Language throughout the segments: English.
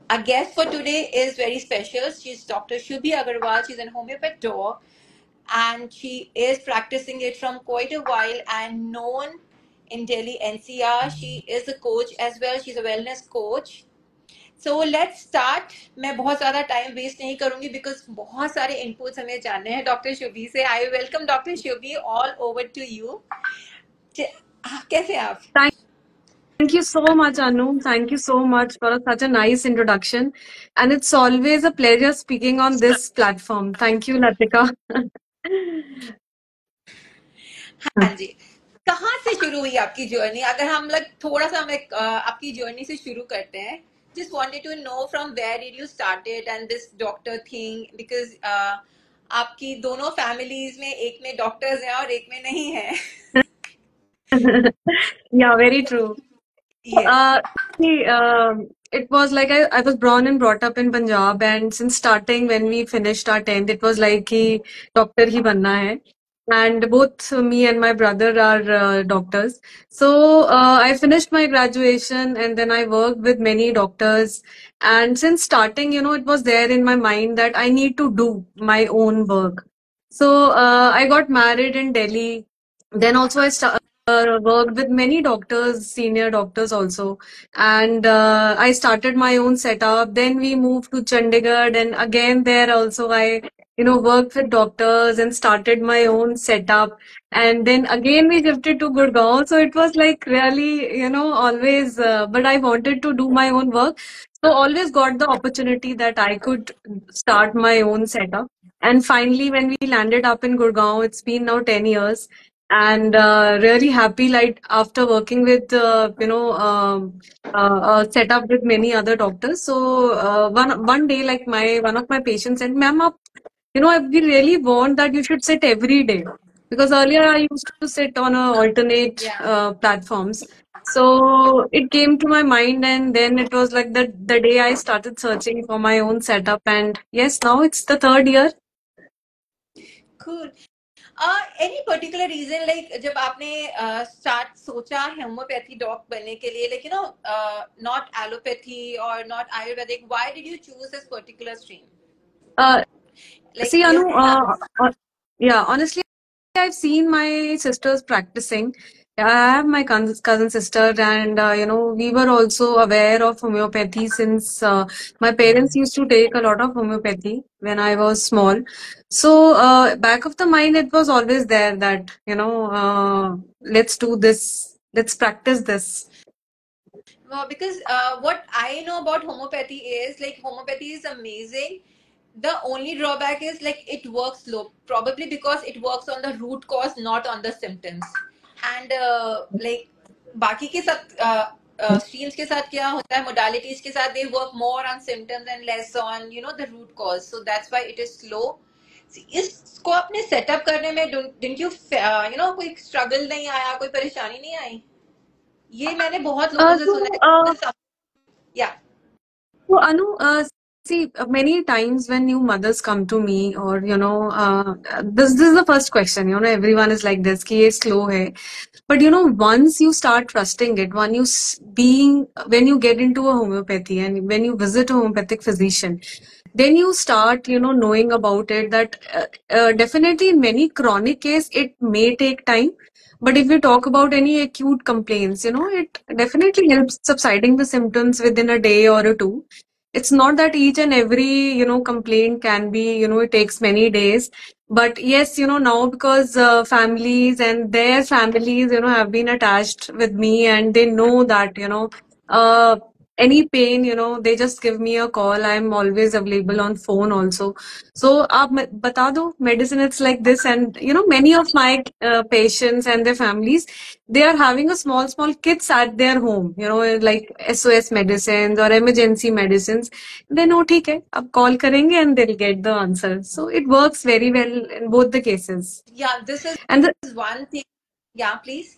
Our guest for today is very special. She's Dr. Shubhi Agarwal. She's an homeopath doc and she is practicing it from quite a while and known in Delhi NCR. She is a coach as well. She's a wellness coach. So let's start. मैं बहुत ज़्यादा time waste नहीं करूंगी because बहुत सारे inputs हमें जानने हैं डॉक्टर शुभी से. I welcome doctor Shubhi. All over to you. कैसे हैं आप? Thank you so much, Anu. Thank you so much for such a nice introduction. And it's always a pleasure speaking on this platform. Thank you, Latika. हाँ जी. कहाँ से शुरू हुई आपकी journey? अगर हम लोग थोड़ा सा हम आपकी जर्नी से शुरू करते हैं. Just wanted to know from where did you started and this doctor thing because आपकी दोनों फैमिलीज में एक में डॉक्टर्स हैं और एक में नहीं है. Yeah, very true. Yes. It was like I was born and brought up in Punjab, and since starting when we finished our 10th, it was like कि doctor ही बनना है. And both me and my brother are doctors. So I finished my graduation and then I worked with many doctors. And since starting, it was there in my mind that I need to do my own work. So I got married in Delhi. Then also I worked with many doctors, senior doctors also. And I started my own setup. Then we moved to Chandigarh, and again there also I worked with doctors and started my own setup. And then again we shifted to Gurgaon. So it was like really, always, but I wanted to do my own work. So always got the opportunity that I could start my own setup. And finally, when we landed up in Gurgaon, it's been now 10 years. And really happy, like after working with, setup with many other doctors. So one day, like one of my patients said, "Ma'am, we really want that you should sit every day." Because earlier I used to sit on alternate platforms. So it came to my mind, and then it was like the day I started searching for my own setup. And yes, now it's the third year. Cool. Any particular reason like जब आपने start सोचा homeopathy dock बनने के लिए like not allopathy or not Ayurvedic, why did you choose this particular stream? Like See, Anu, yeah, honestly, I've seen my sisters practicing. I have my cousin sister, and we were also aware of homeopathy since my parents used to take a lot of homeopathy when I was small. So back of the mind, it was always there that let's do this, let's practice this. Well, because what I know about homeopathy is like homeopathy is amazing. The only drawback is like it works slow, probably because it works on the root cause, not on the symptoms. And like बाकी के सब streams के साथ क्या होता है, modalities के साथ they work more on symptoms and less on the root cause. So that's why it is slow. इसको अपने सेटअप करने में didn't you कोई struggle नहीं आया, कोई परेशानी नहीं आई? ये मैंने बहुत लोगों से सुना है. Yeah. So, Anu, see, many times when new mothers come to me, or this is the first question. Everyone is like this, कि ये slow है. But once you start trusting it, when you get into a homeopathy and when you visit a homeopathic physician, then you start, knowing about it. That definitely in many chronic case it may take time. But if we talk about any acute complaints, it definitely helps subsiding the symptoms within a day or two. It's not that each and every, complaint can be, it takes many days. But yes, now because families and their families, have been attached with me, and they know that, any pain, they just give me a call. I'm always available on phone also. So, bata do, medicine, it's like this. And, many of my patients and their families, they are having a small kits at their home, like SOS medicines or emergency medicines. They know, ठीक है, अब call करेंगे and they'll get the answer. So it works very well in both the cases. Yeah, this is one thing. Yeah, please.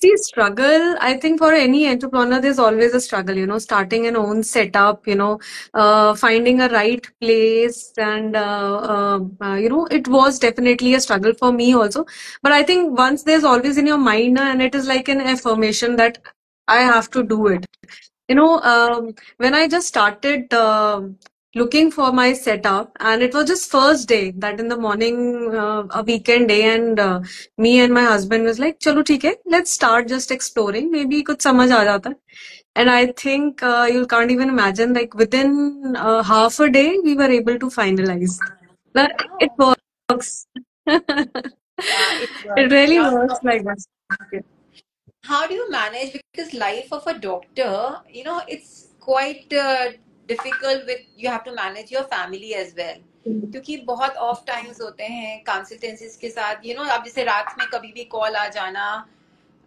See, struggle, I think for any entrepreneur, there's always a struggle, starting an own setup, finding a right place. And, it was definitely a struggle for me also. But I think once there's always in your mind, and it is like an affirmation that I have to do it. When I just started looking for my setup, and it was just first day that in the morning, a weekend day, and me and my husband was like, "चलो ठीक है, let's start just exploring. Maybe कुछ समझ आ जाता है." And I think you can't even imagine, like within half a day, we were able to finalize. Like, it Wow. works. Yeah, it It works. really Yeah. works So like that. Okay. how do you manage? Because life of a doctor, it's quite difficult with you have to manage your family as well. क्योंकि बहुत of times होते हैं consultancies के साथ अब जैसे रात में कभी भी कॉल आ जाना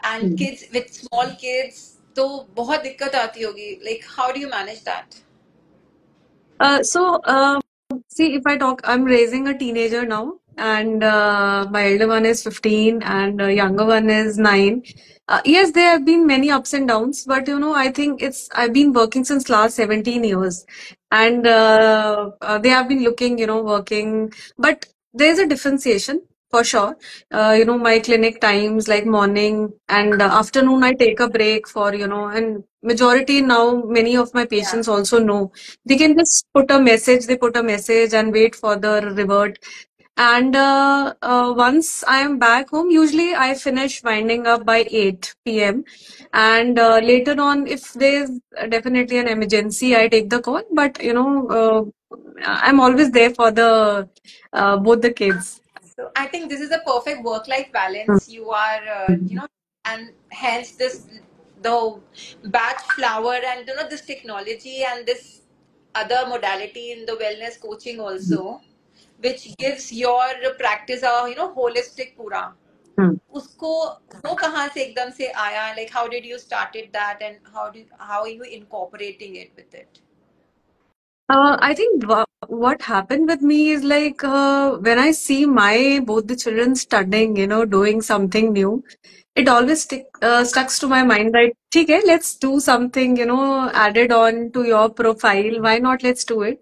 and Mm. Kids with small kids तो बहुत दिक्कत आती होगी like how do you manage that See, if I talk, I'm raising a teenager now, and my elder one is 15, and younger one is 9. Yes, there have been many ups and downs, but I think I've been working since last 17 years, and they have been looking, working, but there's a differentiation for sure. My clinic times like morning and afternoon, I take a break for, and majority now, many of my Yeah. patients also know they can just they put a message and wait for the revert. And once I am back home, usually I finish winding up by 8 p.m. And later on, if there's definitely an emergency, I take the call. But I'm always there for the both the kids. So I think this is a perfect work-life balance. You are, and hence the batch flower and this technology and this other modality in the wellness coaching also, which gives your practice a holistic पूरा. Hmm. उसको वो कहाँ से एकदम से आया? Like how did you started that and how are you incorporating it with it? I think what happened with me is like when I see my both the children studying, doing something new, it always stucks to my mind that, okay, let's do something, added on to your profile. Why not? Let's do it.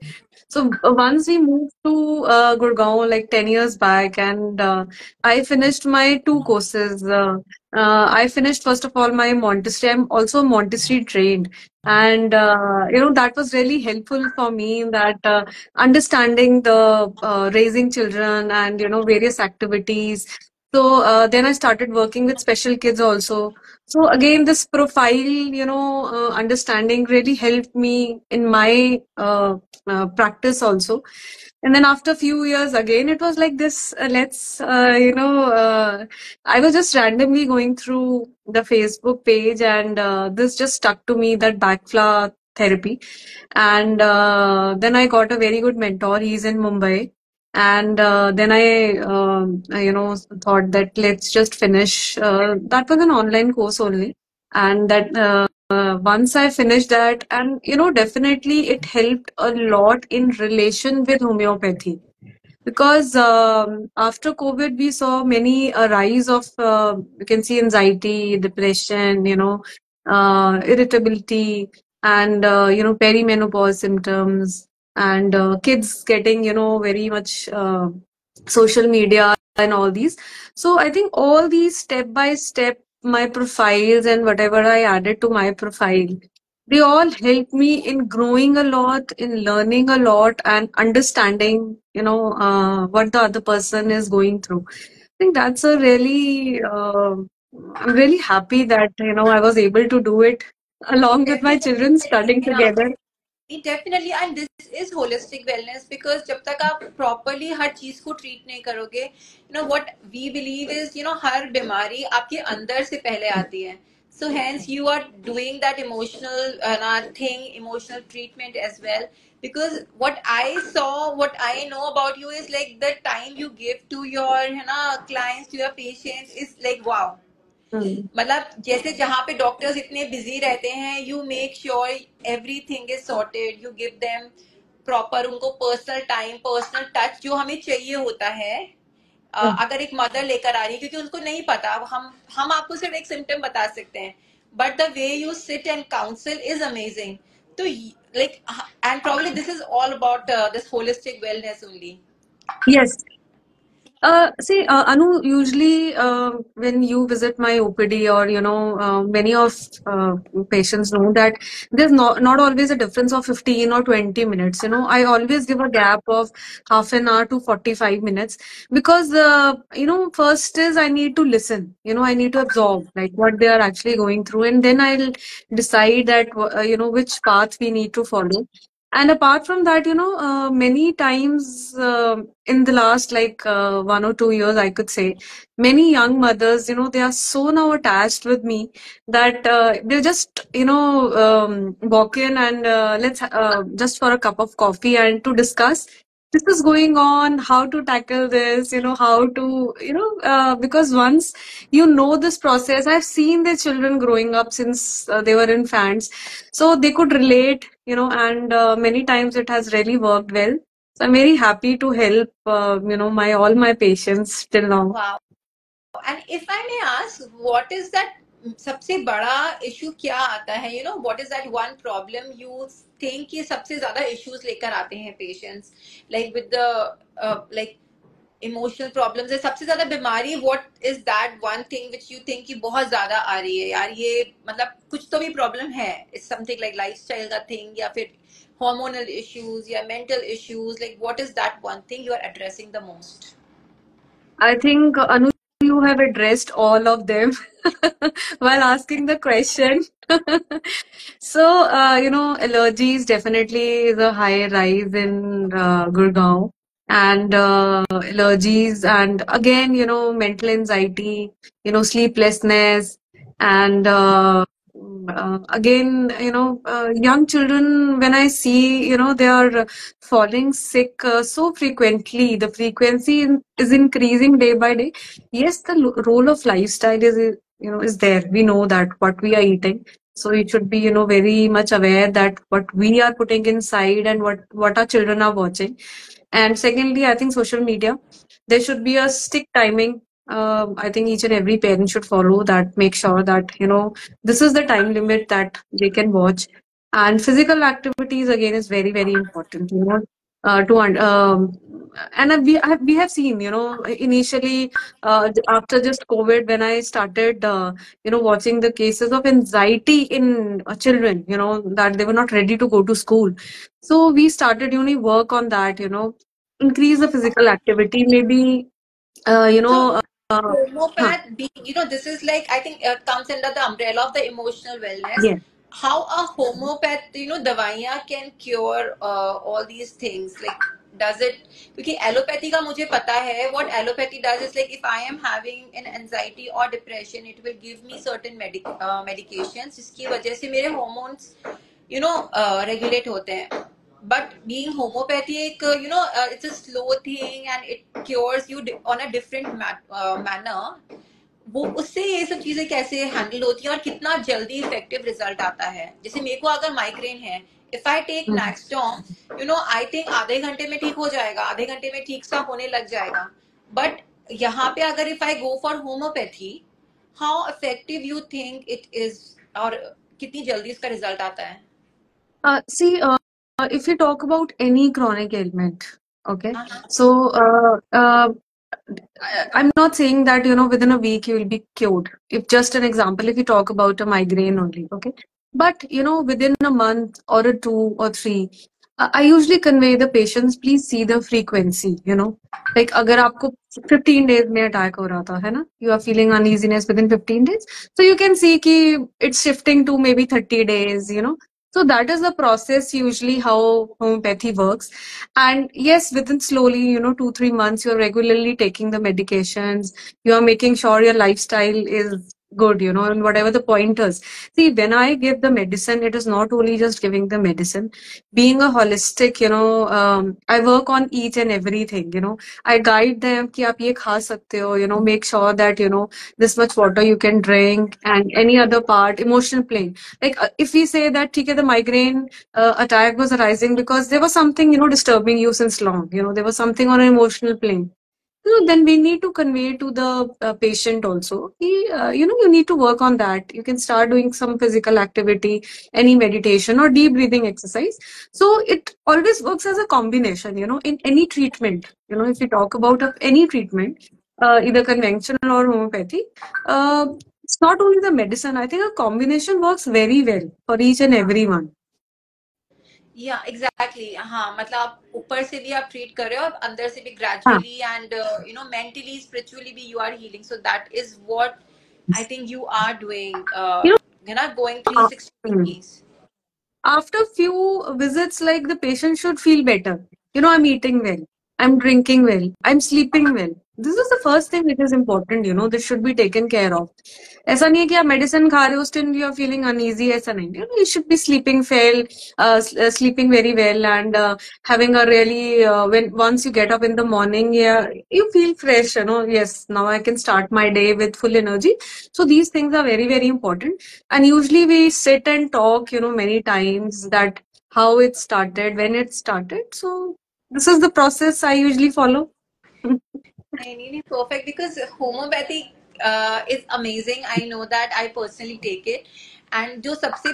So once we moved to Gurgaon like 10 years back, and I finished my two courses. I finished first of all my Montessori. I'm also Montessori trained, and that was really helpful for me in that understanding the raising children and various activities. So then I started working with special kids also. So again, this profile, understanding really helped me in my practice also. And then after a few years, again, it was like this. I was just randomly going through the Facebook page, and this just stuck to me, that backflow therapy. And then I got a very good mentor. He's in Mumbai. And then I, thought that let's just finish. That was an online course only. And that once I finished that, and definitely it helped a lot in relation with homeopathy, because after COVID we saw many a rise of you can see anxiety, depression, irritability, and perimenopause symptoms, and kids getting very much social media and all these. So I think all these step by step, my profiles and whatever I added to my profile, they all help me in growing a lot, in learning a lot, and understanding, what the other person is going through. I think that's a really, I'm really happy that, I was able to do it along with my children studying Definitely, yeah. together. Definitely and this is holistic wellness because जब तक आप properly हर चीज को treat नहीं करोगे what we believe is हर बीमारी आपके अंदर से पहले आती है so hence you are doing that emotional thing emotional treatment as well because what I know about you is like the time you give to your clients to your patients is like wow Hmm. मतलब जैसे जहाँ पे doctors इतने busy रहते हैं you make sure everything is sorted you give them proper उनको personal time personal touch जो हमें चाहिए होता है अगर एक मदर लेकर आ रही है क्योंकि उनको नहीं पता हम आपको सिर्फ एक सिम्टम बता सकते हैं but the way you sit and council is amazing तो like and probably this is all about this holistic wellness only Yes. See, Anu, usually when you visit my OPD or, many of patients know that there's not always a difference of 15 or 20 minutes. I always give a gap of half an hour to 45 minutes because, first is I need to listen. I need to absorb like what they are actually going through, and then I'll decide that, which path we need to follow. And apart from that, many times in the last like 1 or 2 years, I could say, many young mothers, they are so now attached with me that they just, walk in and let's just for a cup of coffee and to discuss this is going on, how to tackle this, how to, because once you know this process, I've seen the children growing up since they were infants, so they could relate, and many times it has really worked well. So I'm very happy to help, my all my patients till now. Wow. And if I may ask, what is that सबसे बड़ा issue क्या आता है? What is that one problem you think कि सबसे ज्यादा issues लेकर आते हैं patients, like with the like emotional problems है, सबसे ज्यादा बीमारी? What is that one thing which you think कि बहुत ज्यादा आ रही है यार, ये मतलब कुछ तो भी प्रॉब्लम है? इट्स समथिंग लाइक लाइफस्टाइल का थिंग, या फिर हार्मोनल इश्यूज या mental issues? Like what is that one thing you are addressing the most? I think, Anu, you have addressed all of them while asking the question. So, allergies definitely is a high rise in Gurgaon. And allergies, and again, mental anxiety, sleeplessness, and again, young children, when I see, they are falling sick so frequently. The frequency is increasing day by day. Yes, the role of lifestyle is there. We know that what we are eating. So we should be, very much aware that what we are putting inside and what our children are watching. And secondly, I think social media, there should be a stick timing. I think each and every parent should follow that. Make sure that this is the time limit that they can watch. And physical activities again is very very important. To and we have seen, initially after just COVID, when I started watching the cases of anxiety in children, that they were not ready to go to school. So we started work on that, increase the physical activity, maybe So huh, homeopath being, this is like, I think comes under the umbrella of the emotional wellness. yeah. How a homeopath, दवाइयाँ can cure all these things? Like, does it? क्योंकि allopathy का मुझे पता है. What allopathy does is like, if I am having an anxiety or depression, it will give me certain medications जिसकी वजह से मेरे hormones regulate होते हैं. But being homeopathy, it's a slow thing and it cures you on a different manner. वो उससे ये सब चीजें कैसे हैंडल होती हैं और कितना जल्दी इफेक्टिव रिजल्ट आता है? जैसे मेरे को अगर माइग्रेन है, इफ आई टेक Mhm. नेक्स्टॉम, आई थिंक आधे घंटे में ठीक हो जाएगा, आधे घंटे में ठीक सा होने लग जाएगा. बट यहाँ पे अगर if I go for homeopathy, how effective you think it is, और कितनी जल्दी इसका रिजल्ट आता है? See, if you talk about any chronic ailment, okay, हाँ, हाँ. so I'm not saying that within a week you will be cured. If just an example, if you talk about a migraine only, okay, but within a month or a 2 or 3, I usually convey the patients, please see the frequency. Like अगर आपको 15 days में attack हो रहा था, है ना, you are feeling uneasiness within 15 days, so you can see कि it's shifting to maybe 30 days. So that is the process usually how homeopathy works. And yes, within slowly, 2-3 months, you're regularly taking the medications, you are making sure your lifestyle is good, and whatever the pointers. See, when I give the medicine, it is not only just giving the medicine. Being a holistic, I work on each and everything, I guide them कि आप ये खा सकते हो, make sure that, this much water you can drink, and any other part, emotional plane. Like if we say that, ठीक है, the migraine attack was arising because there was something, disturbing you since long, there was something on an emotional plane. So then we need to convey to the patient also, you need to work on that. You can start doing some physical activity, any meditation or deep breathing exercise. So it always works as a combination, in any treatment. If we talk about any treatment, either conventional or homeopathy, uh, it's not only the medicine. I think a combination works very well for each and every one. या exactly हाँ मतलब आप ऊपर से भी आप treat कर रहे हो और अंदर से भी हाँ. Gradually and you know mentally spiritually भी you are healing so that is what I think you are doing You you know going know, 360 degrees. after few visits, like the patient should feel better. I'm eating well, I'm drinking well, I'm sleeping well. This is the first thing which is important. This should be taken care of. ऐसा नहीं है कि आप medicine खा रहे हो still you are feeling uneasy, ऐसा नहीं. You should be sleeping well, sleeping very well, and having a really when once you get up in the morning, yeah, you feel fresh. Yes, now I can start my day with full energy. So these things are very very important. And usually we sit and talk, many times, that how it started, when it started. So this is the process I usually follow. नहीं नहीं नहीं perfect because homeopathy is amazing. I know that. I personally take it. And जो सबसे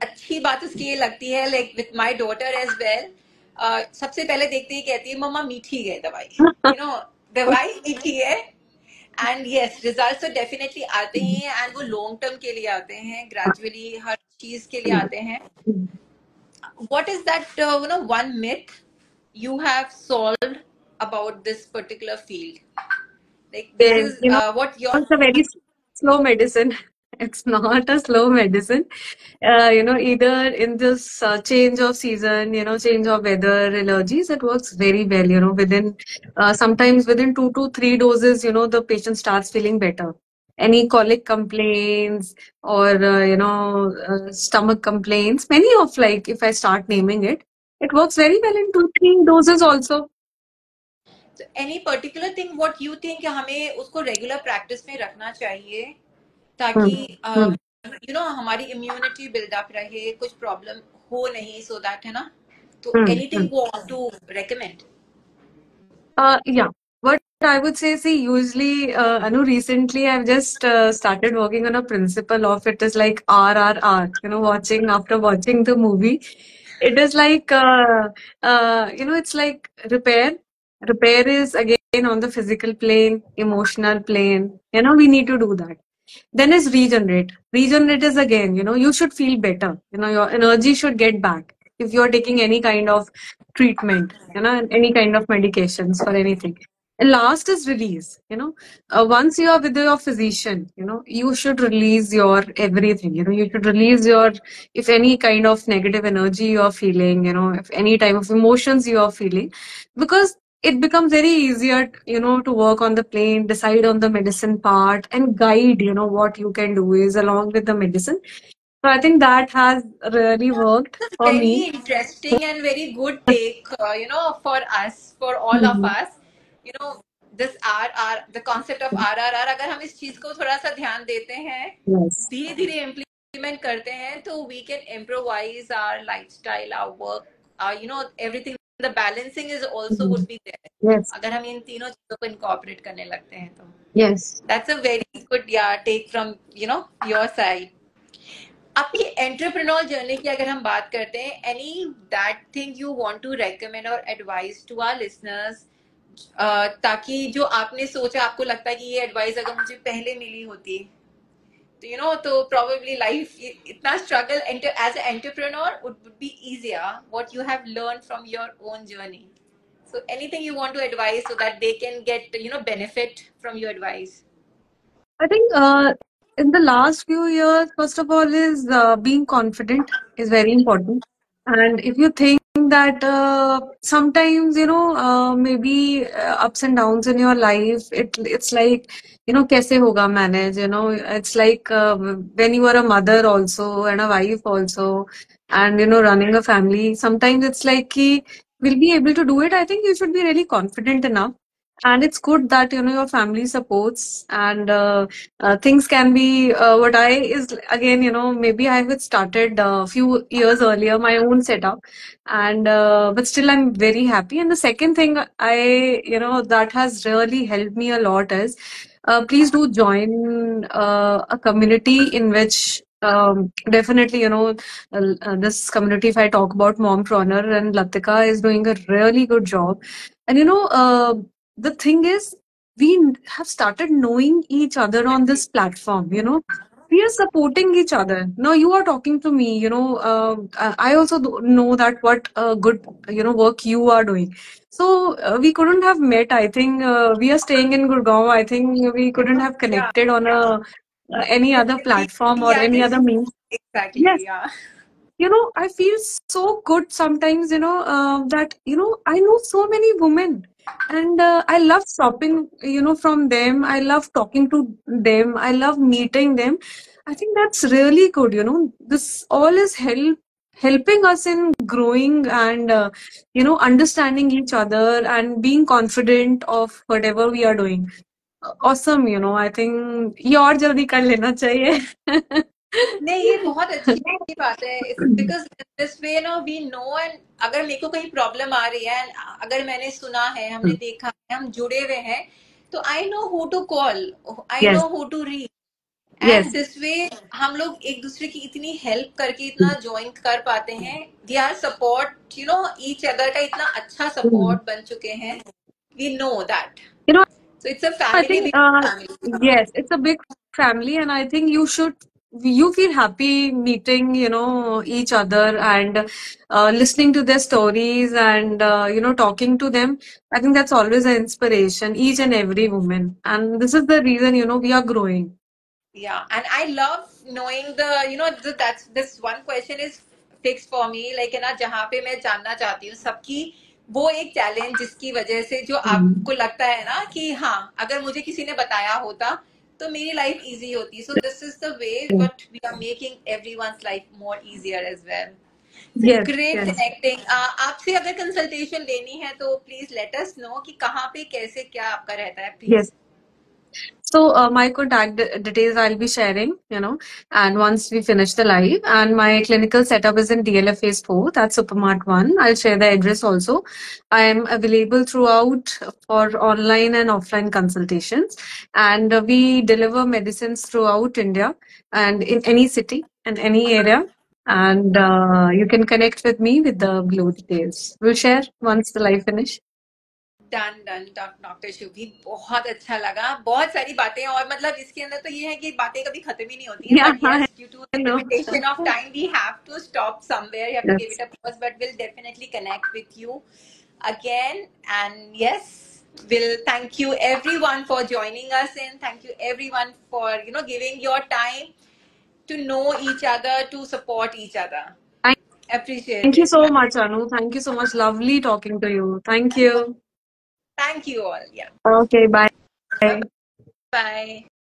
अच्छी बात उसकी ये लगती है like with my daughter as well. सबसे पहले देखते ही कहती है मम्मा मीठी है दवाई. You know दवाई मीठी है. एंड यस रिजल्ट तो डेफिनेटली आते ही हैं एंड वो लॉन्ग टर्म के लिए आते हैं ग्रेजुअली हर चीज के लिए आते हैं. What is that one myth you have solved about this particular field? Like this Then, is what your it's a very slow medicine. It's not a slow medicine. Either in this change of season, change of weather, allergies, it works very well. Within sometimes within 2 to 3 doses, the patient starts feeling better. Any colic complaints or stomach complaints, many of, like, if I start naming it, it works very well in 2 3 doses also. any particular thing what you think कि हमें उसको regular practice में रखना चाहिए Hmm. ताकि Hmm. हमारी immunity buildup रहे कुछ प्रॉब्लम हो नहीं सो दैट है ना तो Hmm. एनीथिंग वो want to recommend. Yeah. What I would say, see, usually, Anu, recently I've just started working on a principle of it is like RRR, after watching the movie. It is like, it's like repair. Repair is again on the physical plane, emotional plane. We need to do that. Then is regenerate. Regenerate is again, you should feel better. Your energy should get back if you're taking any kind of treatment, and any kind of medications for anything. And last is release. Once you are with your physician, you should release your everything. You should release your, if any kind of negative energy you are feeling, if any type of emotions you are feeling, because it becomes very easier, to work on the plane, decide on the medicine part, and guide, what you can do is along with the medicine. So I think that has really worked for Very me. interesting and very good take for us for all of Mhm. us you know this RR the concept of RRR अगर हम इस चीज को थोड़ा सा ध्यान देते हैं Yes. धीरे धीरे इम्प्लीमेंट करते हैं तो we can improvise our lifestyle our work everything the balancing is also Mhm. would be there Yes. अगर हम इन तीनों चीजों को incorporate करने लगते हैं तो Yes. that's a very good take from your side. आपकी एंटरप्रेन्योर जर्नी की अगर हम बात करते हैं any that thing you want to recommend और एडवाइस टू आवर लिसनर्स ताकि जो आपने सोचा आपको लगता है कि ये एडवाइस अगर मुझे पहले मिली होती तो तो probably life इतना struggle as an entrepreneur would be easier what you have learned from your own journey. So anything you want to advise so that they can get benefit from your advice. I think in the last few years, first of all, is being confident is very important. And if you think that sometimes, maybe ups and downs in your life, it's like, kaise hoga manage, it's like when you are a mother also and a wife also, and, running a family, sometimes it's like, ki, we'll be able to do it. I think you should be really confident enough. And it's good that your family supports, and things can be what I is again, maybe I had started a few years earlier my own setup, and but still I'm very happy. And the second thing I that has really helped me a lot is please do join a community in which definitely this community, if I talk about Mompreneur, and Latika is doing a really good job. And the thing is, we have started knowing each other on this platform. We are supporting each other. Now you are talking to me. I also know that what good work you are doing. So we couldn't have met. I think we are staying in Gurgaon. I think we couldn't have Yeah, connected on a any other platform or yeah, any other means. exactly. Yes, Yeah. I feel so good sometimes, that, I know so many women, and I love shopping, from them. I love talking to them. I love meeting them. I think that's really good, This all is helping us in growing and, understanding each other and being confident of whatever we are doing. Awesome, I think ये और जल्दी कर लेना चाहिए. नहीं, ये बहुत अच्छी बात है, because this way no we know, and अगर मेरे को कहीं प्रॉब्लम आ रही है, and अगर मैंने सुना है, हमने देखा है, हम जुड़े हुए हैं, तो I know who to call, I Yes, know who to reach, and yes. This way हम लोग एक दूसरे की इतनी हेल्प करके इतना ज्वाइन कर पाते हैं, we are support each other का इतना अच्छा Mm. सपोर्ट बन चुके हैं, we know that, You know, so it's a I family, think, family. yes, it's a big family, and I think you feel happy meeting, each other, and listening to their stories, and, talking to them. I think that's always an inspiration, each and every woman. And this is the reason, we are growing. Yeah, and I love knowing that's this one question is fixed for me, like है ना, जहाँ पे मैं जानना चाहती हूँ सबकी वो एक चैलेंज जिसकी वजह से जो Mm. आपको लगता है ना कि हाँ, अगर मुझे किसी ने बताया होता तो मेरी लाइफ इजी होती, so this is the way Yes, but we are making everyone's life more easier as well. So yes, great yes. Connecting. आपसे अगर कंसल्टेशन लेनी है तो प्लीज लेट अस नो कि कहाँ पे कैसे क्या आपका रहता है, Yes. Please. So my contact details I'll be sharing, and once we finish the live, and my clinical setup is in DLF Phase 4, that's Supermart 1. I'll share the address also. I am available throughout for online and offline consultations, and we deliver medicines throughout India and in any city and any area. And you can connect with me with the below details. We'll share once the live finish. Done done. Doctor Shubhi, बहुत अच्छा लगा, बहुत सारी बातें, और मतलब इसके अंदर तो ये है कि बातें कभी खत्म ही नहीं होती हैं, Yeah, but I yes, due to know. Limitation of time we have to stop somewhere, you have to give Yes. It a pause, but will definitely connect with you again. And yes, will thank you everyone for joining us in, thank you everyone for giving your time to know each other, to support each other. Thank Appreciate you it. so much, Anu. Thank you so much. Lovely talking to you. Thank you. Thank you all. Yeah. Okay, bye. Bye bye.